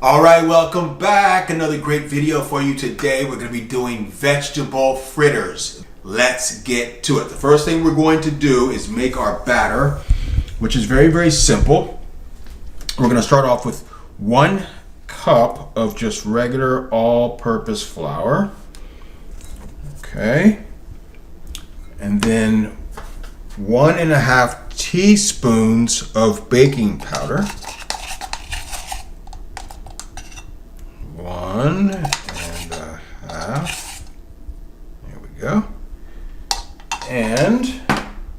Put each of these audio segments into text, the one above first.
All right, welcome back. Another great video for you today. We're going to be doing vegetable fritters. Let's get to it. The first thing we're going to do is make our batter, which is very, very simple. We're going to start off with 1 cup of just regular all-purpose flour. Okay. And then 1.5 teaspoons of baking powder. 1.5. There we go. And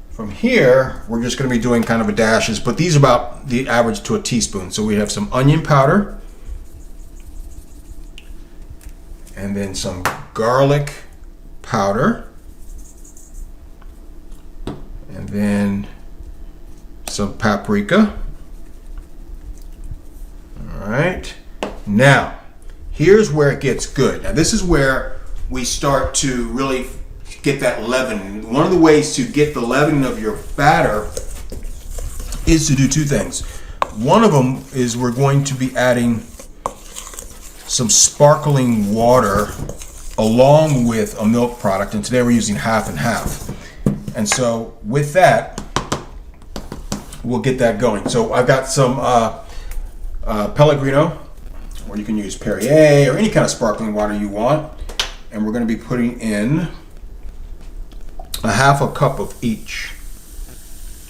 from here, we're just going to be doing kind of a dashes, but these are about the average to a teaspoon. So we have some onion powder, and then some garlic powder, and then some paprika. All right. Now, here's where it gets good. Now, this is where we start to really get that leavening. One of the ways to get the leavening of your batter is to do 2 things. One of them is we're going to be adding some sparkling water along with a milk product, and today we're using half and half. And so with that, we'll get that going. So I've got some Pellegrino, or you can use Perrier or any kind of sparkling water you want. And we're going to be putting in 1/2 cup of each.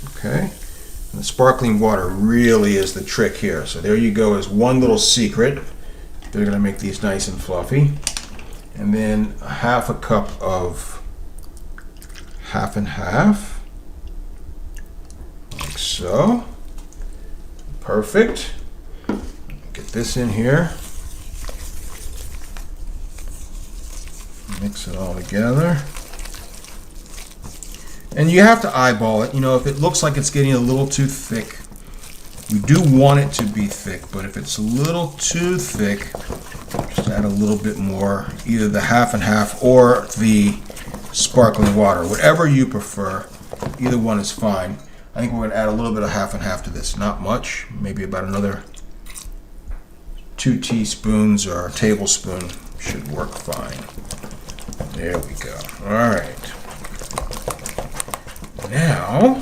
Okay. And the sparkling water really is the trick here. So there you go, is one little secret. They're going to make these nice and fluffy. And then 1/2 cup of half and half. Like so. Perfect. Get this in here. Mix it all together. And you have to eyeball it. You know, if it looks like it's getting a little too thick, you do want it to be thick, but if it's a little too thick, just add a little bit more, either the half and half or the sparkling water, whatever you prefer. Either one is fine. I think we're going to add a little bit of half and half to this, not much, maybe about another 2 teaspoons or a tablespoon should work fine. There we go. All right. Now,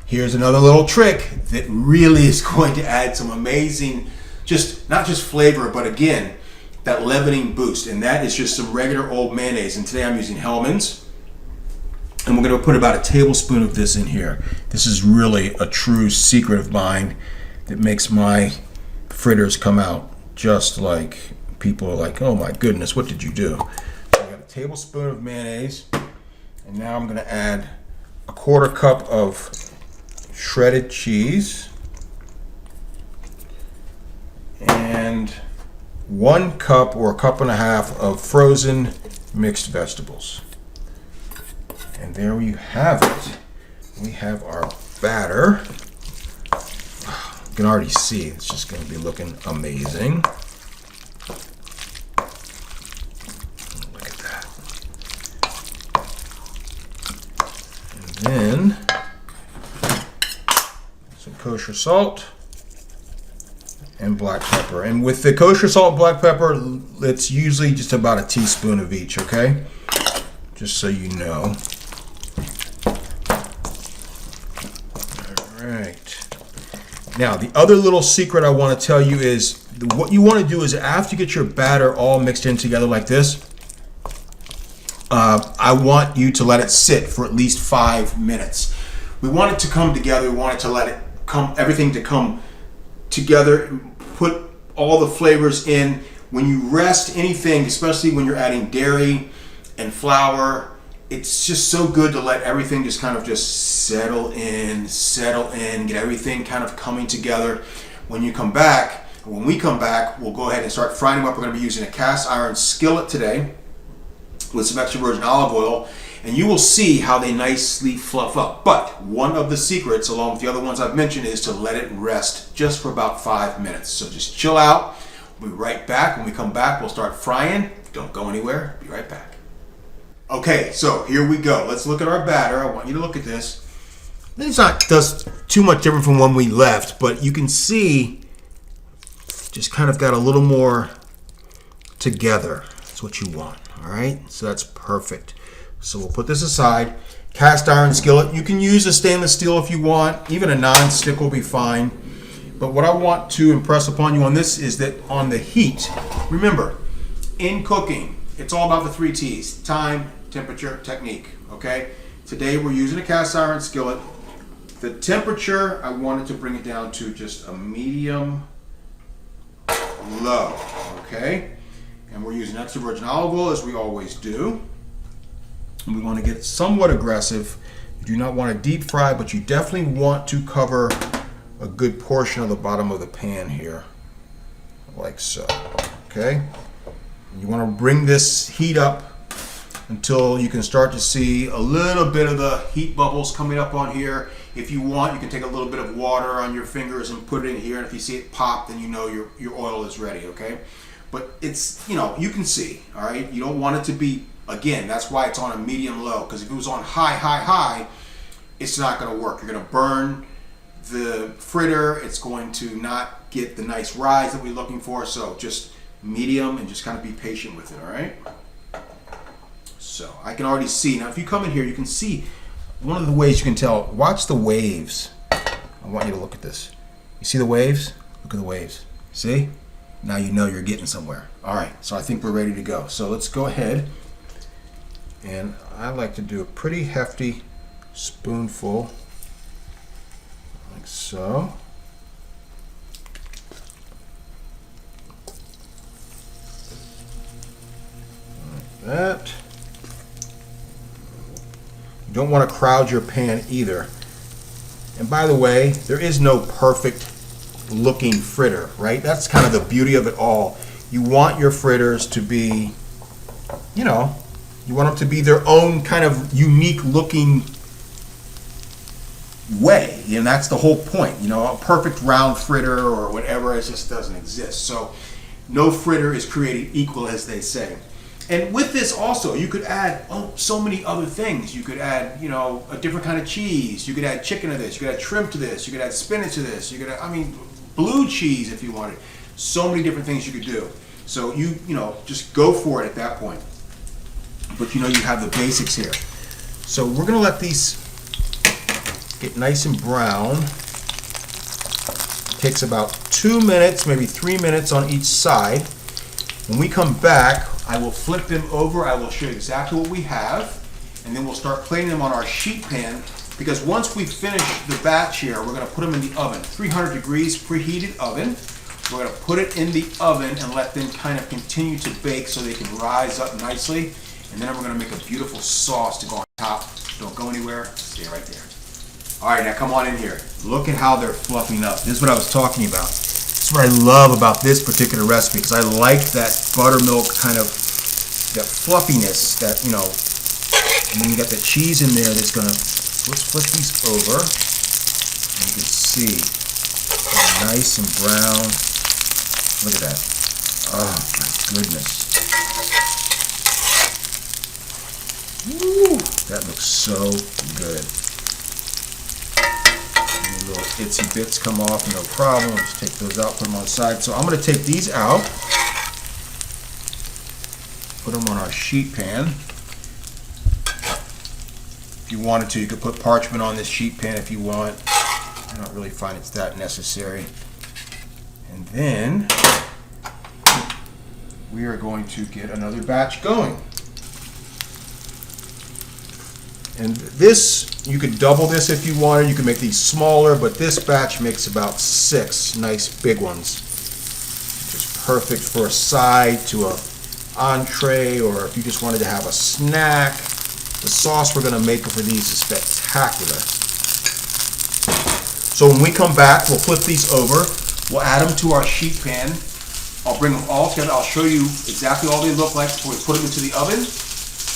here's another little trick that really is going to add some amazing, not just flavor, but again, that leavening boost. And that is just some regular old mayonnaise. And today I'm using Helman's. And we're going to put about a tablespoon of this in here. This is really a true secret of mine that makes my fritters come out just like people are like, oh my goodness, what did you do? So I got a tablespoon of mayonnaise, and now I'm going to add 1/4 cup of shredded cheese and 1 cup or 1.5 cups of frozen mixed vegetables. And there you have it. We have our batter. You can already see it's just going to be looking amazing. Look at that. And then some kosher salt and black pepper. And with the kosher salt and black pepper, it's usually just about a teaspoon of each, okay? Just so you know. All right. Now, the other little secret I want to tell you is what you want to do is after you get your batter all mixed in together like this, I want you to let it sit for at least 5 minutes. We want it to come together. We want it to let it come, everything to come together, put all the flavors in. When you rest anything, especially when you're adding dairy and flour, it's just so good to let everything just kind of just settle in, get everything kind of coming together. When we come back, we'll go ahead and start frying them up. We're going to be using a cast iron skillet today with some extra virgin olive oil, and you will see how they nicely fluff up. But one of the secrets, along with the other ones I've mentioned, is to let it rest just for about 5 minutes. So just chill out. We'll be right back. When we come back, we'll start frying. Don't go anywhere. Be right back. Okay, so here we go. Let's look at our batter. I want you to look at this. It's not does too much different from when we left, but you can see just kind of got a little more together. That's what you want, all right? So that's perfect. So we'll put this aside. Cast iron skillet. You can use a stainless steel if you want. Even a non-stick will be fine. But what I want to impress upon you on this is that on the heat, remember, in cooking, it's all about the 3 T's: time, temperature, technique, okay? Today we're using a cast iron skillet. The temperature, I wanted to bring it down to just a medium low, okay? And we're using extra virgin olive oil as we always do. And we want to get somewhat aggressive. You do not want to deep fry, but you definitely want to cover a good portion of the bottom of the pan here, like so, okay? You want to bring this heat up until you can start to see a little bit of the heat bubbles coming up on here. If you want, you can take a little bit of water on your fingers and put it in here, and if you see it pop, then you know your oil is ready, okay? But it's, you know, you can see, all right? You don't want it to be, again, that's why it's on a medium low, because if it was on high, it's not going to work. You're going to burn the fritter. It's going to not get the nice rise that we're looking for. So just medium and just kind of be patient with it, all right? So I can already see. Now if you come in here, you can see one of the ways you can tell. Watch the waves. I want you to look at this. You see the waves? Look at the waves. See? Now you know you're getting somewhere. All right, so I think we're ready to go. So let's go ahead. And I like to do a pretty hefty spoonful, like so. Like that. You don't want to crowd your pan either. And by the way, there is no perfect looking fritter, right? That's kind of the beauty of it all. You want your fritters to be, you know, you want them to be their own kind of unique looking way, and that's the whole point. You know, a perfect round fritter or whatever, it just doesn't exist. So no fritter is created equal, as they say. And with this also, you could add so many other things. You could add, you know, a different kind of cheese. You could add chicken to this. You could add shrimp to this. You could add spinach to this. You could add, I mean, blue cheese if you wanted. So many different things you could do. So you know, just go for it at that point. But you know, you have the basics here. So we're gonna let these get nice and brown. It takes about 2 minutes, maybe 3 minutes on each side. When we come back, I will flip them over. I will show you exactly what we have, and then we'll start plating them on our sheet pan, because once we finish the batch here, we're gonna put them in the oven. 300 degrees preheated oven. We're gonna put it in the oven and let them kind of continue to bake so they can rise up nicely. And then we're gonna make a beautiful sauce to go on top. Don't go anywhere, stay right there. All right, now come on in here. Look at how they're fluffing up. This is what I was talking about. This is what I love about this particular recipe, because I like that buttermilk kind of, that fluffiness, that, you know, and then you got the cheese in there that's gonna, let's flip these over. And you can see, they're nice and brown. Look at that. Oh my goodness. Woo, that looks so good. And little itsy bits come off, no problem. Just take those out, put them on the side. So I'm going to take these out, put them on our sheet pan. If you wanted to, you could put parchment on this sheet pan if you want. I don't really find it's that necessary. And then we are going to get another batch going. And this, you could double this if you wanted. You can make these smaller, but this batch makes about 6 nice big ones, which is perfect for a side to a entree, or if you just wanted to have a snack. The sauce we're going to make for these is spectacular. So when we come back, we'll flip these over. We'll add them to our sheet pan. I'll bring them all together. I'll show you exactly all they look like before we put them into the oven.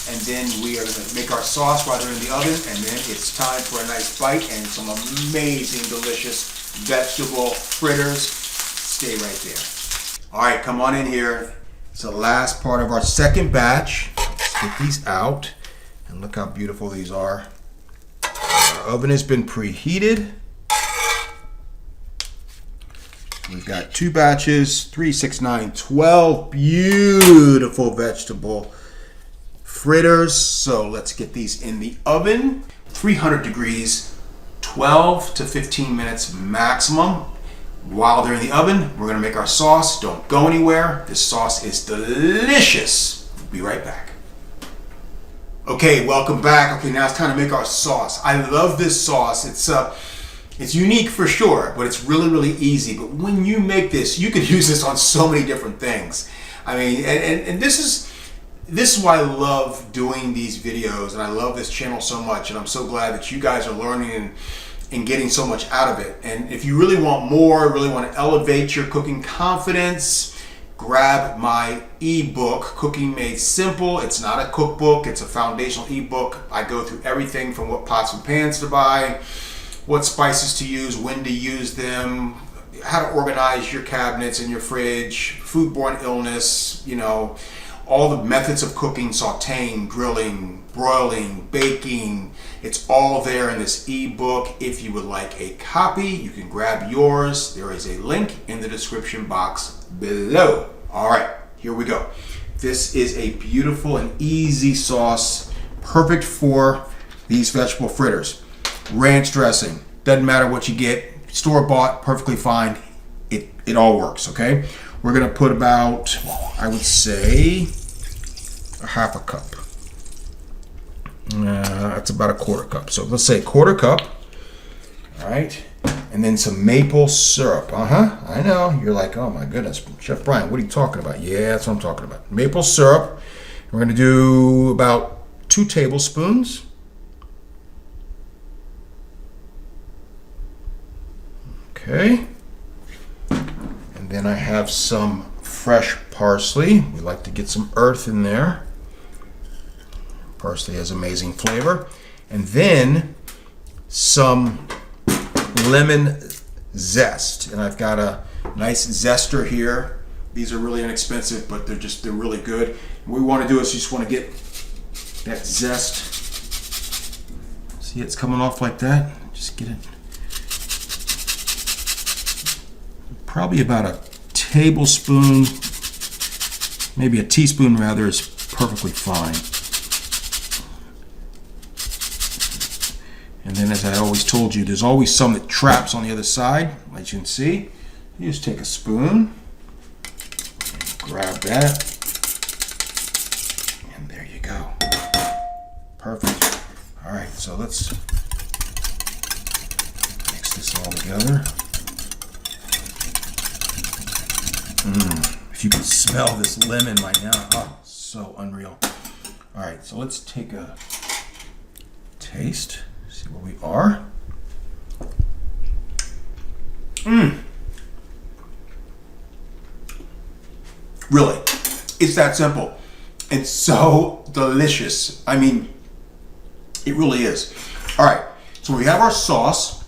And then we are going to make our sauce while they're in the oven, and then it's time for a nice bite and some amazing, delicious vegetable fritters. Stay right there. All right, come on in here. It's the last part of our second batch. Let's get these out, and look how beautiful these are. oven has been preheated. We've got 2 batches, 3, 6, 9, 12 beautiful vegetable fritters. So let's get these in the oven. 300 degrees, 12 to 15 minutes maximum. While they're in the oven, we're gonna make our sauce. Don't go anywhere. This sauce is delicious. Be right back. Okay, welcome back. Okay, now it's time to make our sauce. I love this sauce. It's unique for sure, but it's really, really easy. But when you make this, you could use this on so many different things. I mean, and this is why I love doing these videos, and I love this channel so much, and I'm so glad that you guys are learning and getting so much out of it. And if you really want more, really want to elevate your cooking confidence, grab my ebook, Cooking Made Simple. It's not a cookbook, it's a foundational ebook. I go through everything from what pots and pans to buy, what spices to use, when to use them, how to organize your cabinets and your fridge, foodborne illness, you know, all the methods of cooking, sauteing, grilling, broiling, baking. It's all there in this ebook. If you would like a copy, you can grab yours. There is a link in the description box below. All right, here we go. This is a beautiful and easy sauce, perfect for these vegetable fritters. Ranch dressing, doesn't matter what you get, store-bought, perfectly fine. It all works, okay? We're gonna put about, I would say, a half a cup. That's about a quarter cup. So let's say a quarter cup. All right, and then some maple syrup. I know, you're like, oh my goodness, Chef Brian, what are you talking about? Yeah, that's what I'm talking about. Maple syrup. We're gonna do about 2 tablespoons. Okay, and then I have some fresh parsley. We like to get some earth in there. Parsley has amazing flavor. And then some lemon zest. And I've got a nice zester here. These are really inexpensive, but they're really good. What we want to do is just want to get that zest. See, it's coming off like that. Just get it. Probably about a tablespoon, maybe a teaspoon rather, is perfectly fine. And then, as I always told you, there's always some that traps on the other side. As you can see, you just take a spoon, grab that, and there you go. Perfect. All right, so let's mix this all together. If you can smell this lemon right now, oh, so unreal. All right, so let's take a taste, see where we are. Really, it's that simple. It's so delicious. I mean, it really is. All right, so we have our sauce.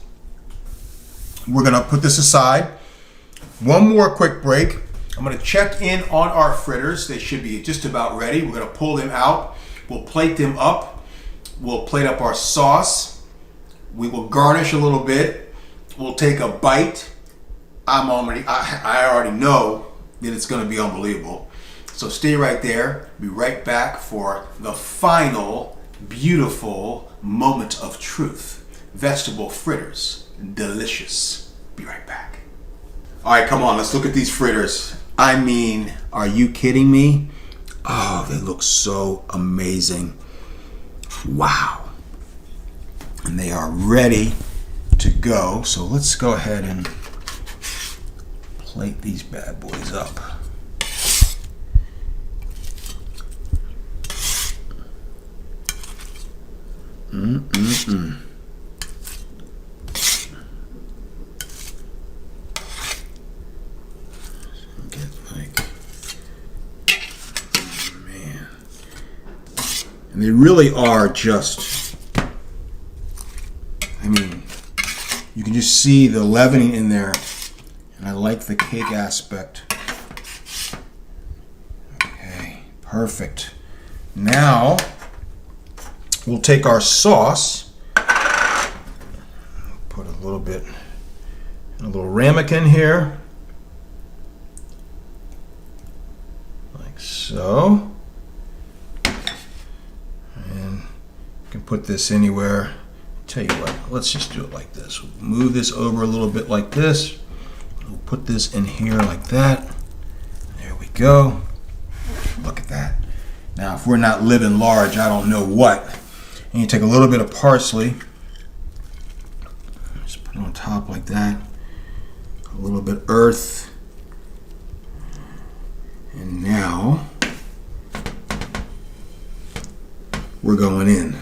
We're gonna put this aside. One more quick break. I'm gonna check in on our fritters. They should be just about ready. We're gonna pull them out. We'll plate them up. We'll plate up our sauce. We will garnish a little bit. We'll take a bite. I already know that it's gonna be unbelievable. So stay right there. Be right back for the final beautiful moment of truth. Vegetable fritters, delicious. Be right back. All right, come on, let's look at these fritters. I mean, are you kidding me? Oh, they look so amazing. Wow. And they are ready to go. So let's go ahead and plate these bad boys up. And they really are just, I mean, you can just see the leavening in there, and I like the cake aspect. Okay, perfect. Now, we'll take our sauce, a little bit, a little ramekin here, like so. And you can put this anywhere. Tell you what, let's just do it like this. We'll move this over a little bit like this. We'll put this in here like that. There we go. Look at that. Now, if we're not living large, I don't know what. And you take a little bit of parsley. Just put it on top like that. A little bit earth. And now, we're going in.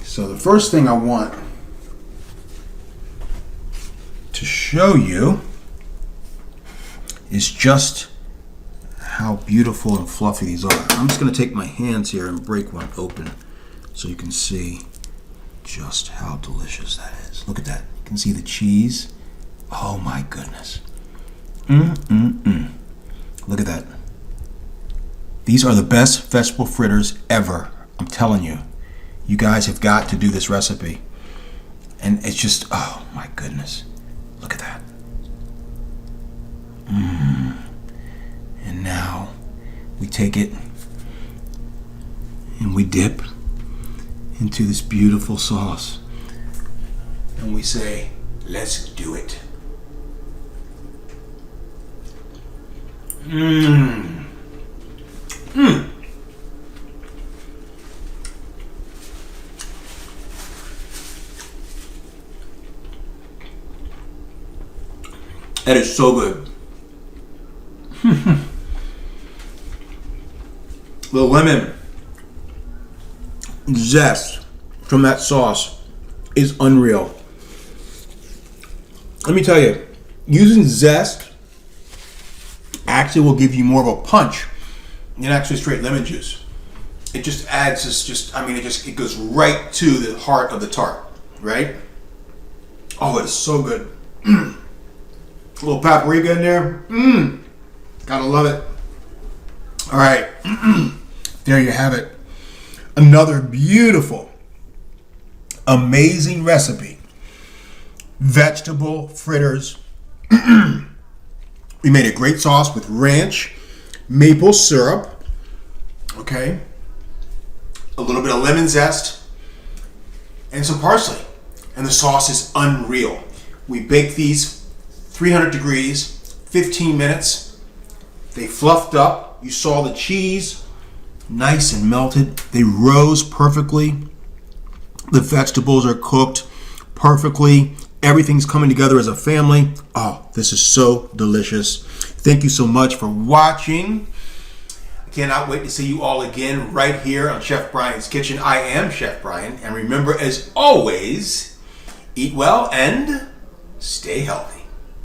So the first thing I want to show you is just how beautiful and fluffy these are. I'm just going to take my hands here and break one open so you can see just how delicious that is. Look at that. You can see the cheese. Oh my goodness. Look at that. These are the best vegetable fritters ever. I'm telling you. You guys have got to do this recipe. And it's just, oh my goodness. Look at that. And now we take it and we dip into this beautiful sauce. And we say, let's do it. That is so good. The lemon zest from that sauce is unreal. Let me tell you, using zest actually will give you more of a punch than actually straight lemon juice. It just adds this, it goes right to the heart of the tart, right? Oh, it's so good. A little paprika in there. Gotta love it. All right. There you have it. Another beautiful, amazing recipe. Vegetable fritters. We made a great sauce with ranch, maple syrup, okay, a little bit of lemon zest, and some parsley. And the sauce is unreal. We baked these 300 degrees, 15 minutes. They fluffed up. You saw the cheese, nice and melted. They rose perfectly. The vegetables are cooked perfectly. Everything's coming together as a family. Oh, this is so delicious. Thank you so much for watching. I cannot wait to see you all again right here on Chef Brian's Kitchen. I am Chef Brian. And remember, as always, eat well and stay healthy.